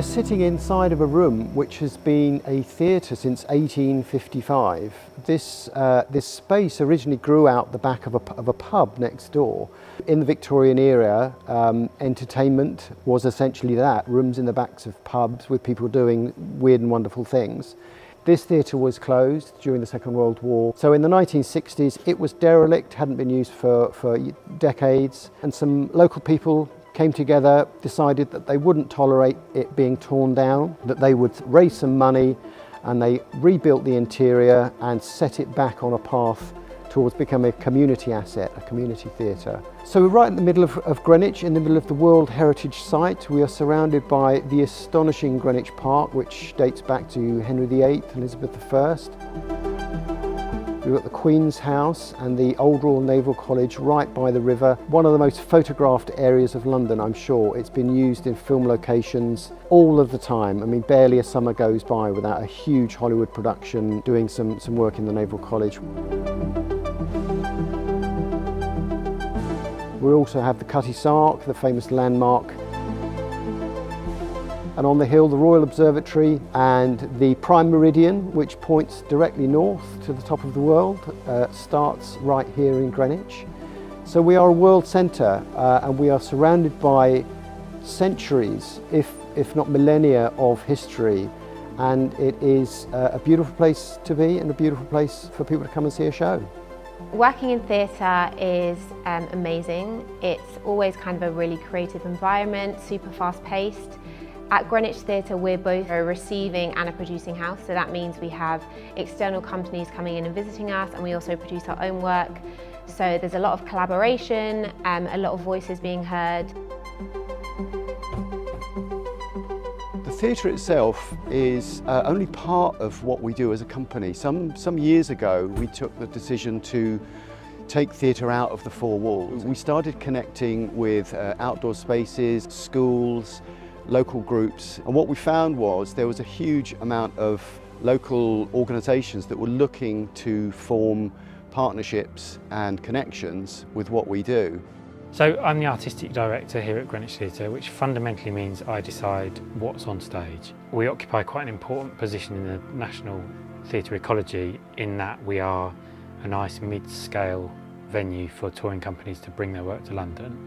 We're sitting inside of a room which has been a theatre since 1855. This space originally grew out the back of a pub next door. In the Victorian era, entertainment was essentially that, rooms in the backs of pubs with people doing weird and wonderful things. This theatre was closed during the Second World War. So in the 1960s, it was derelict, hadn't been used for decades, and some local people came together, decided that they wouldn't tolerate it being torn down, that they would raise some money, and they rebuilt the interior and set it back on a path towards becoming a community asset, a community theatre. So we're right in the middle of Greenwich, in the middle of the World Heritage Site. We are surrounded by the astonishing Greenwich Park, which dates back to Henry VIII, Elizabeth I. We've got the Queen's House and the Old Royal Naval College right by the river. One of the most photographed areas of London, I'm sure. It's been used in film locations all of the time. I mean, barely a summer goes by without a huge Hollywood production doing some work in the Naval College. We also have the Cutty Sark, the famous landmark. And on the hill, the Royal Observatory and the Prime Meridian, which points directly north to the top of the world, starts right here in Greenwich. So we are a world centre and we are surrounded by centuries, if not millennia of history. And it is a beautiful place to be and a beautiful place for people to come and see a show. Working in theatre is amazing. It's always kind of a really creative environment, super fast-paced. At Greenwich Theatre, we're both a receiving and a producing house, so that means we have external companies coming in and visiting us, and we also produce our own work. So there's a lot of collaboration, a lot of voices being heard. The theatre itself is only part of what we do as a company. Some years ago, we took the decision to take theatre out of the four walls. We started connecting with outdoor spaces, schools, local groups, and what we found was there was a huge amount of local organisations that were looking to form partnerships and connections with what we do. So I'm the artistic director here at Greenwich Theatre, which fundamentally means I decide what's on stage. We occupy quite an important position in the national theatre ecology in that we are a nice mid-scale venue for touring companies to bring their work to London.